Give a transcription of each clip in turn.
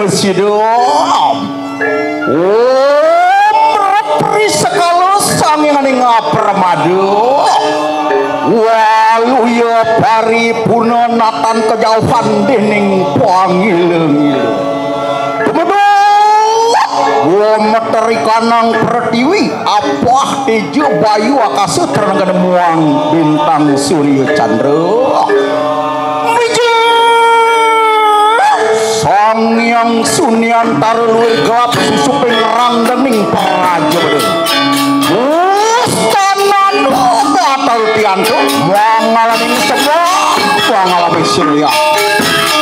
Sidom repri sekalo sangingan ngapramadu walu ya paripurna natan kejauhan dening pangileng-ileng wa meteri kanang pertiwi apah tejo bayu akasutra ngedemuang bintang surya candra Sangyang Sunyan tarluwih gelap susuping ranggening praja bedeng Mustanan batal pianto mangalaning semua pangalami silya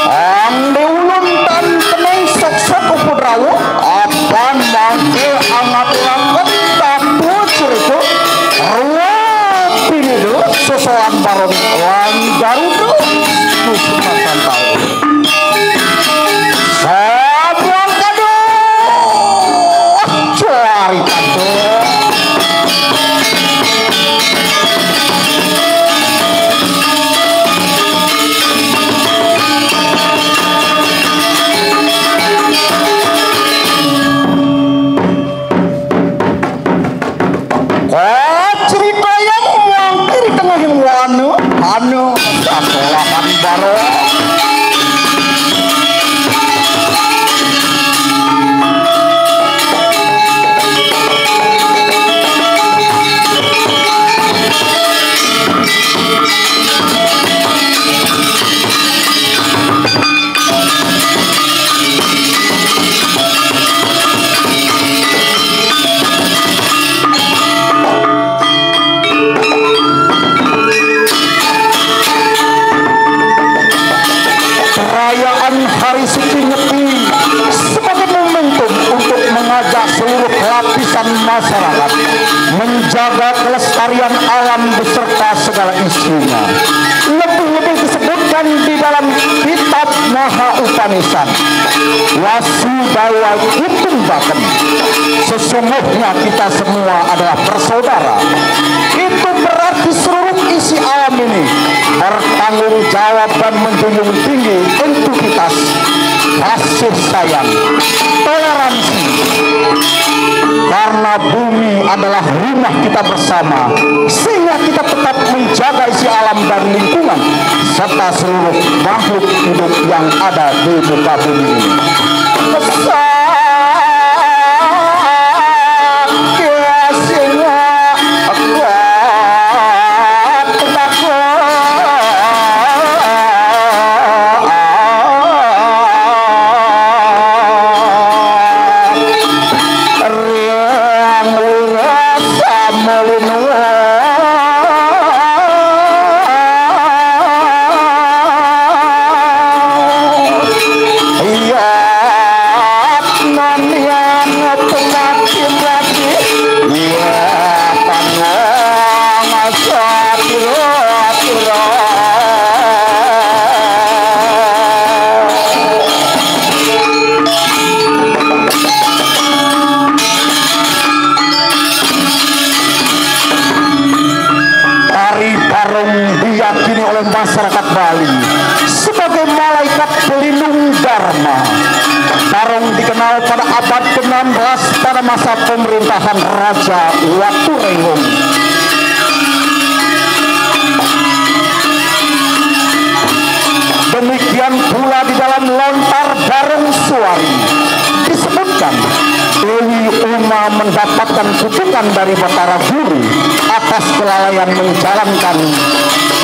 Angde ulun tan teneng sok-sok upudrawu apan mangke angat-angat tapu cerita ruang pinidu sesoan baron lan garudu musmasan tau Sabang kado cari tanto cerita yang mangkir di tengah yang anu sakolahan baru hari suci nyepi sebagai momentum untuk mengajak seluruh lapisan masyarakat menjaga kelestarian alam beserta segala isinya. Lebih-lebih disebutkan di dalam kitab Maha Upanishad Wasudawa Kutumbakan, sesungguhnya kita semua adalah bersaudara. Itu berarti seluruh isi alam ini bertanggung jawab dan menjunjung tinggi entitas kasih sayang, toleransi, karena bumi adalah rumah kita bersama, sehingga kita tetap menjaga isi alam dan lingkungan serta seluruh makhluk hidup yang ada di muka bumi ini. Masyarakat Bali sebagai malaikat pelindung Dharma. Barong dikenal pada abad ke-16 pada masa pemerintahan Raja Waturengung. Demikian pula di dalam lontar Barong Suari disebutkan Dewi Bima mendapatkan kutukan dari Batara Guru atas kelalaian menjalankan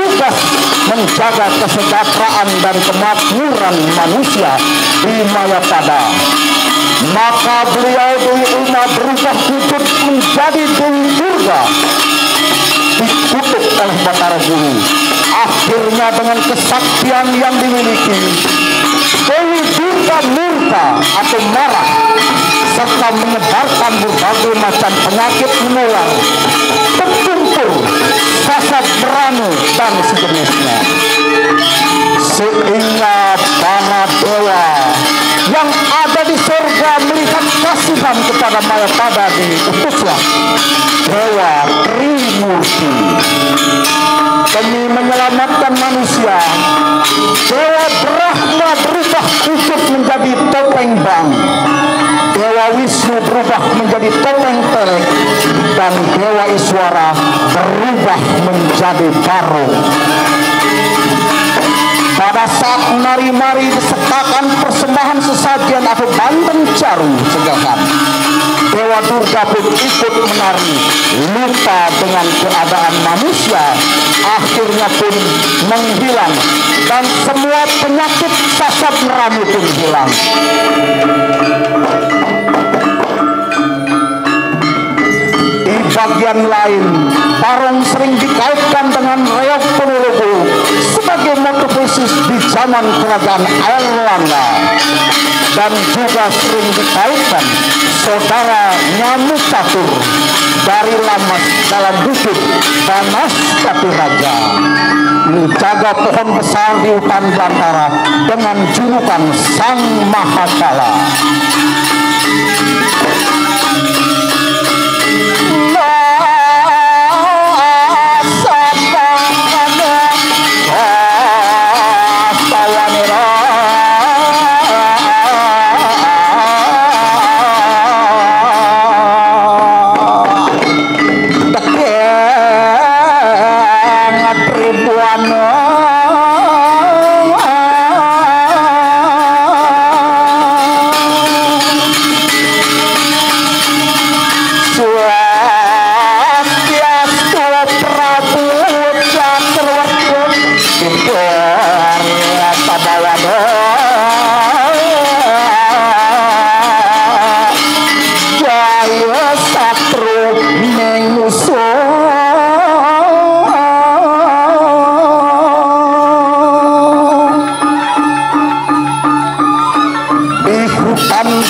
tugas menjaga kesejahteraan dan kemakmuran manusia di Mayapada. Maka beliau Dewi Uma berubah wujud menjadi Dewi Durga, dikutuk oleh Batara Guru. Akhirnya dengan kesaktian yang dimiliki, Dewi Durga murka atau marah serta menyebarkan berbagai macam penyakit menular, tertumpur, sasat beranu dan sejenisnya, sehingga para dewa yang ada di surga melihat kasihan kepada Mayapada diutuslah Dewa Trimurti. Demi menyelamatkan manusia, Dewa Brahma berubah wujud menjadi topeng bang, Dewa Wisnu berubah menjadi topeng telek, dan Dewa Iswara berubah menjadi barong. Pada saat nari-nari disertakan persembahan sesajian atau bandeng caru segahan, Dewa Durga pun ikut menari, lupa dengan keadaan manusia, akhirnya pun menghilang, dan semua penyakit sasat neramu pun hilang. Di bagian lain, barong sering dikaitkan dengan reog Ponorogo sebagai motofisis di zaman kerajaan Airlangga, dan juga sering dikaitkan saudara Nyamuk Catur dari Lamas dalam wujud Banas Katiraja menjaga pohon besar di hutan belantara dengan julukan Sang Mahakala.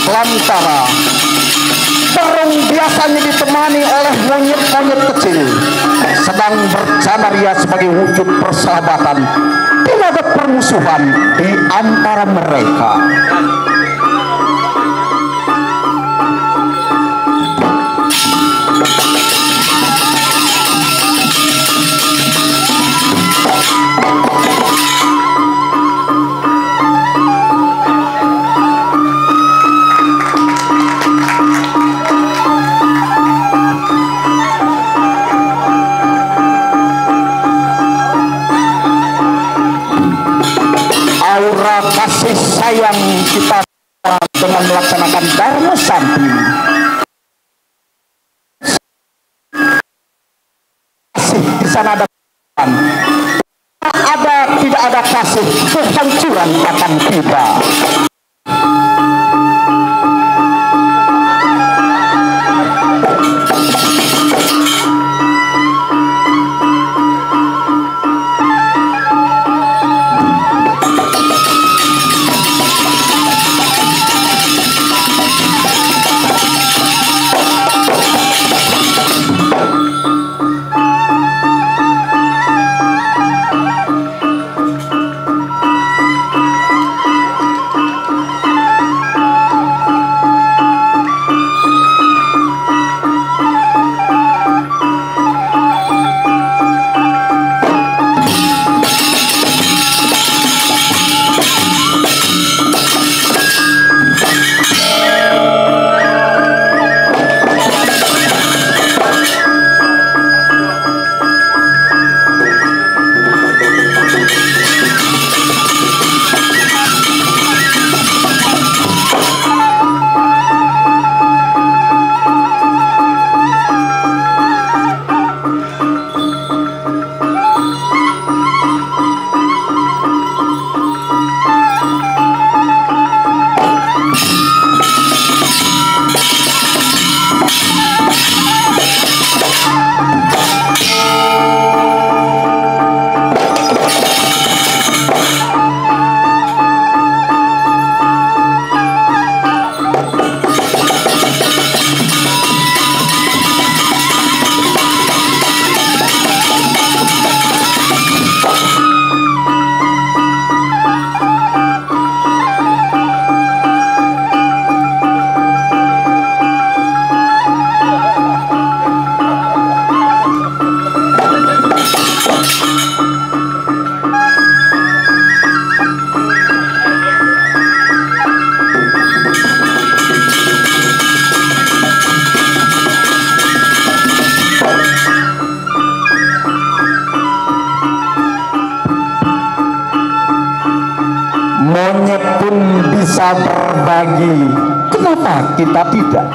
Belantara, barong biasanya ditemani oleh monyet-monyet kecil sedang bercanaria sebagai wujud persahabatan bila ada permusuhan di antara mereka. Kasih sayang kita dengan melaksanakan Dharma Santi, kasih di sana ada tidak ada kasih, kehancuran akan tiba. berbagi, kenapa kita tidak?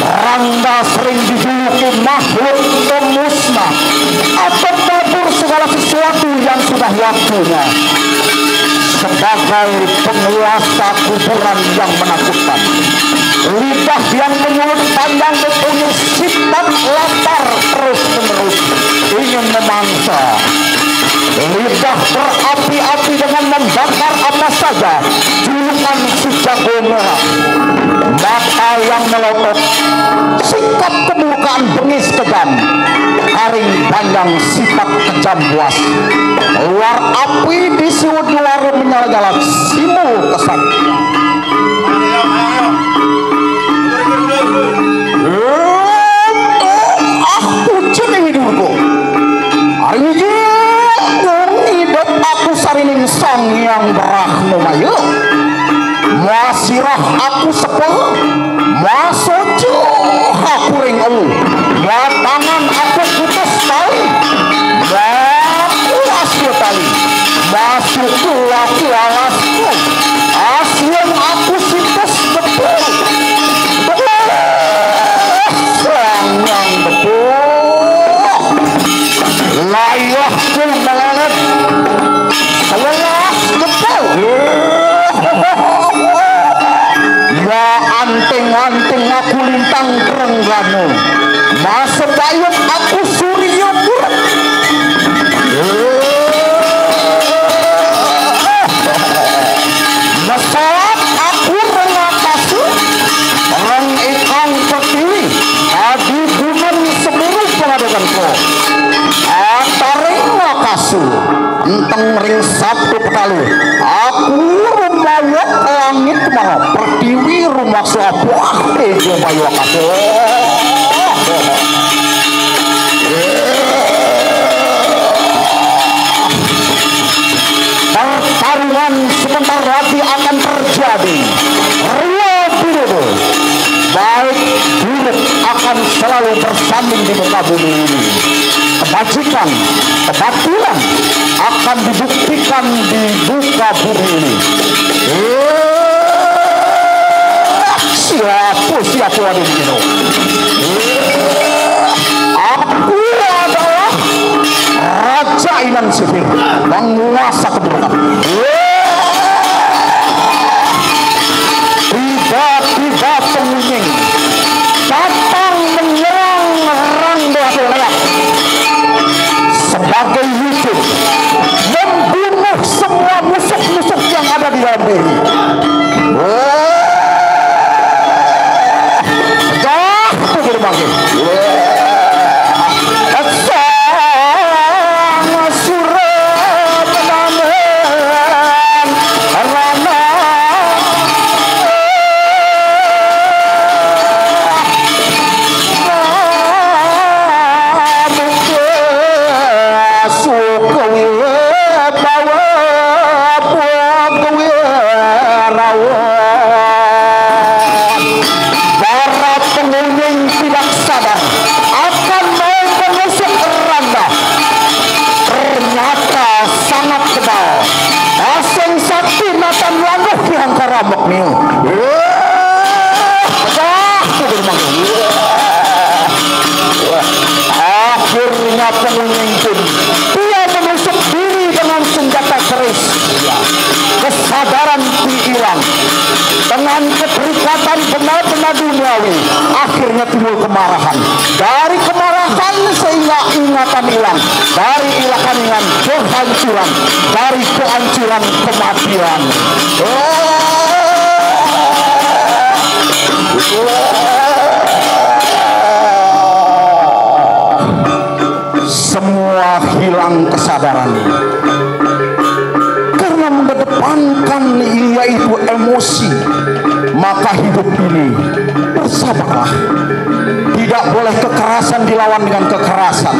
Rangga sering dijuluki makhluk pemusnah atau tabur segala sesuatu yang sudah waktunya, sebagai penguasa kuburan yang menakutkan. Lidah yang menyulut pandang mempunyai sifat lapar terus menerus ingin memangsa. Lidah berapi-api dengan membakar apa saja, julukan si jago merah. Mata yang melotot, sikap kemurkaan bengis kejam, haring panjang sifat kejam buas. Keluar api di siwut luar menyala-nyala simbol kesaktian. Pucuk hidupku hari ini hidup aku sarining sang yang berahnu mayu. Masirah aku sepel, masojo aku ring elu, tangan aku putus tali, aku asli tali, masuk aku alasku, asli aku situs betul, sayang betul, layakku melelet, selelas betul. Anting-anting aku lintang Trengganu, masa dayung aku Surya Pura. Masalah aku Rengatasu, orang ikang Pertiwi, adi gunung seluruh pengadukan ko. Ataring Makasu, enteng ring Sabtu Petalu, aku rumayat langit kemana Pertiwi rumah suapuah tejo bayu akasu. Pertarungan sebentar lagi akan terjadi. Rio Bidodo, baik buruk akan selalu bersanding di muka bumi ini. Kebajikan, kebatilan akan dibuktikan di muka bumi ini. Siapa ada di sini? Aku adalah Raja Inan Sifir, penguasa keburukan. Tiba-tiba pengunying datang menyerang Rangga Leak sebagai wujud membunuh semua musuh-musuh yang ada di dalam diri. Akhirnya pengunjung pun dia menusuk diri dengan senjata keris. Kesadaran hilang. Dengan keterikatan benar-benar duniawi, akhirnya timbul kemarahan. Dari kemarahan sehingga ingatan hilang. Dari ingatan kehancuran. Dari kehancuran kematian. Semua hilang kesadaran karena mengedepankan yaitu emosi. Maka hidup ini bersabarlah. Tidak boleh kekerasan dilawan dengan kekerasan,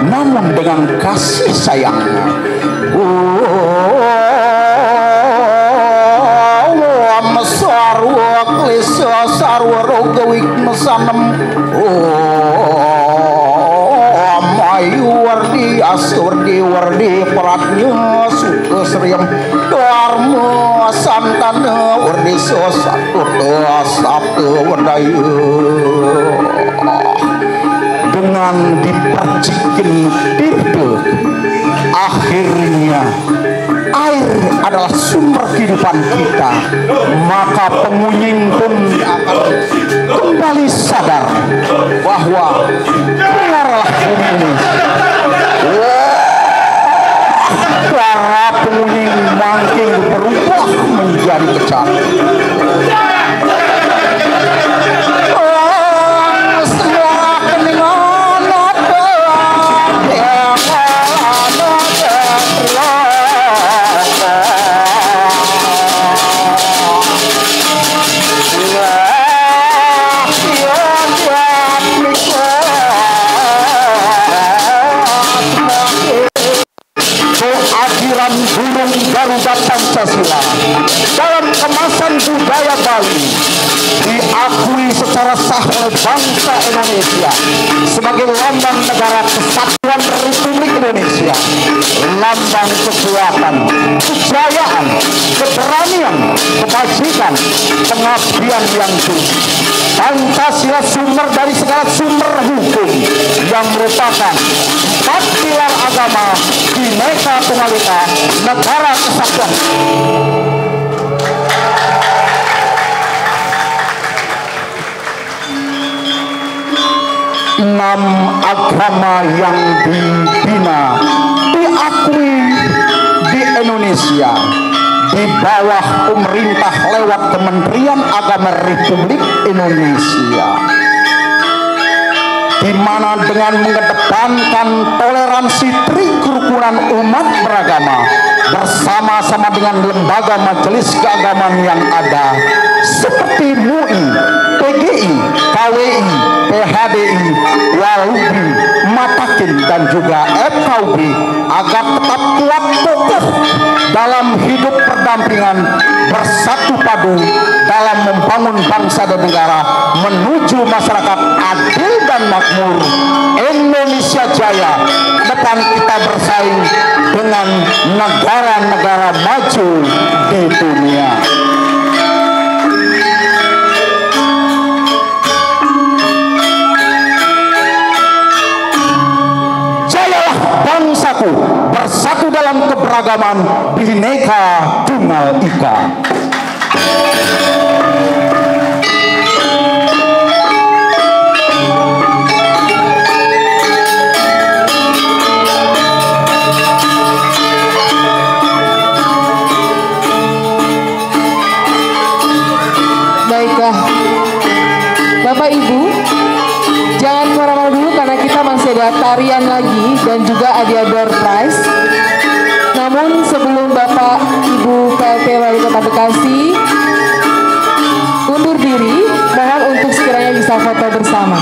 namun dengan kasih sayang. Asurdi wardi pelatnya suka seriam dharma santana wardi sosatu sabtu wardayu. Dengan dipercikin tirte, akhirnya air adalah sumber kehidupan kita. Maka pengunjung pun akan kembali sadar bahwa dengarlah bumi ini. Para pengunjung makin berubah menjadi kecat. Burung Garuda Pancasila dalam kemasan budaya Bali diakui secara sah oleh bangsa Indonesia sebagai lambang negara kesatuan Republik Indonesia, lambang kekuatan, kejayaan, keberanian, kebajikan, pengabdian yang tinggi. Pancasila sumber dari segala sumber hukum yang merupakan empat pilar agama, Bhinneka Tunggal Ika, negara kesatuan. Enam agama yang dibina, diakui di Indonesia di bawah pemerintah lewat Kementerian Agama Republik Indonesia, di mana dengan mengedepankan toleransi kerukunan umat beragama bersama-sama dengan lembaga majelis keagamaan yang ada seperti MUI, PGI, KWI, PHDI, Waludi, Matakin dan juga FKUB agar tetap kuat kokoh dalam hidup berdampingan bersatu padu dalam membangun bangsa dan negara menuju masyarakat adil dan makmur. Indonesia Jaya, depan kita bersaing dengan negara-negara maju di dunia. Jayalah bangsaku, bersatu dalam keberagaman Bhinneka Tunggal Ika. Baiklah, Bapak Ibu, jangan kemana-mana dulu karena kita masih ada tarian lagi dan juga ada door prize. Namun sebelum Bapak Ibu PLT Wali Kota Bekasi undur diri, mohon untuk sekiranya bisa foto bersama.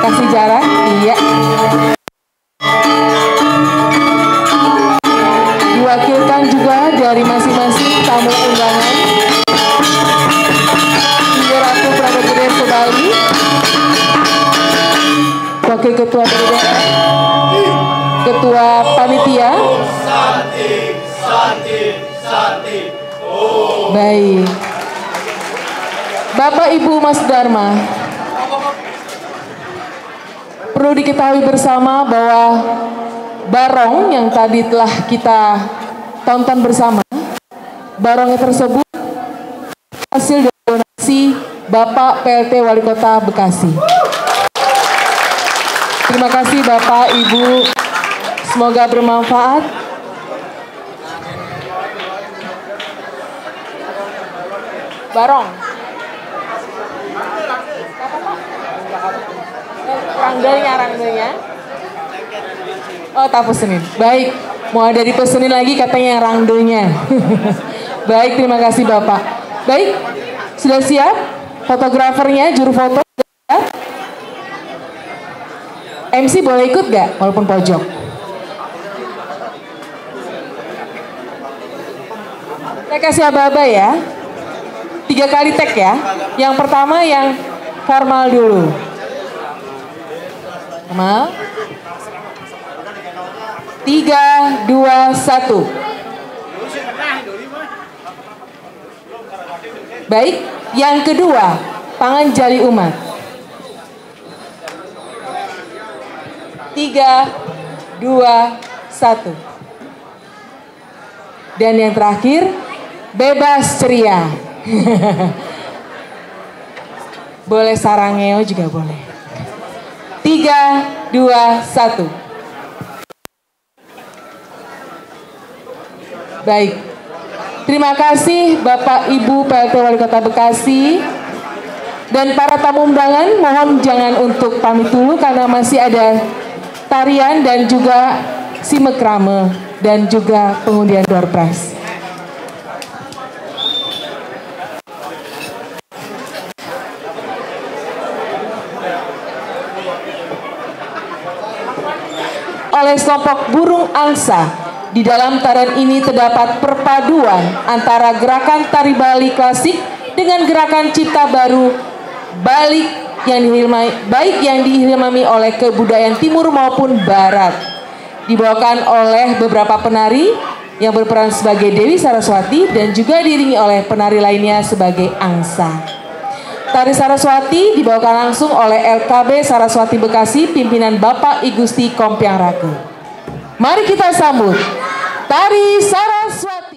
Kasih jarak, iya. Diwakilkan juga dari masing-masing tamu undangan, Ibu Ratu Pramugari Bali, Wakil Ketua DPR, Ketua Panitia. Baik, Bapak Ibu Mas Dharma, perlu diketahui bersama bahwa barong yang tadi telah kita tonton bersama, barongnya tersebut hasil dari donasi Bapak PLT Wali Kota Bekasi. Terima kasih Bapak, Ibu, semoga bermanfaat. Barong. Rangdelnya. Oh, tak pesenin. Baik, mau ada dipesenin lagi katanya yang rangdelnya. Baik, terima kasih Bapak. Baik, sudah siap? Fotografernya, juru foto. MC boleh ikut gak? Walaupun pojok. Saya kasih aba-aba ya. 3 kali tag ya. Yang pertama yang formal dulu. Formal. 3, 2, 1. Baik, yang kedua, Pangan Jali Umat. 3, 2, 1. Dan yang terakhir, Bebas Ceria. Boleh sarangeo juga boleh. 3, 2, 1. Baik. Terima kasih Bapak Ibu PLT Wali Kota Bekasi dan para tamu undangan, mohon jangan untuk pamit dulu karena masih ada tarian dan juga simekrame dan juga pengundian door prize. Oleh kelompok burung angsa, di dalam tarian ini terdapat perpaduan antara gerakan tari Bali klasik dengan gerakan cipta baru Bali yang diilhami oleh kebudayaan timur maupun barat. Dibawakan oleh beberapa penari yang berperan sebagai Dewi Saraswati dan juga diiringi oleh penari lainnya sebagai angsa. Tari Saraswati dibawakan langsung oleh LKB Saraswati Bekasi pimpinan Bapak I Gusti Kompiang Raku. Mari kita sambut Tari Saraswati.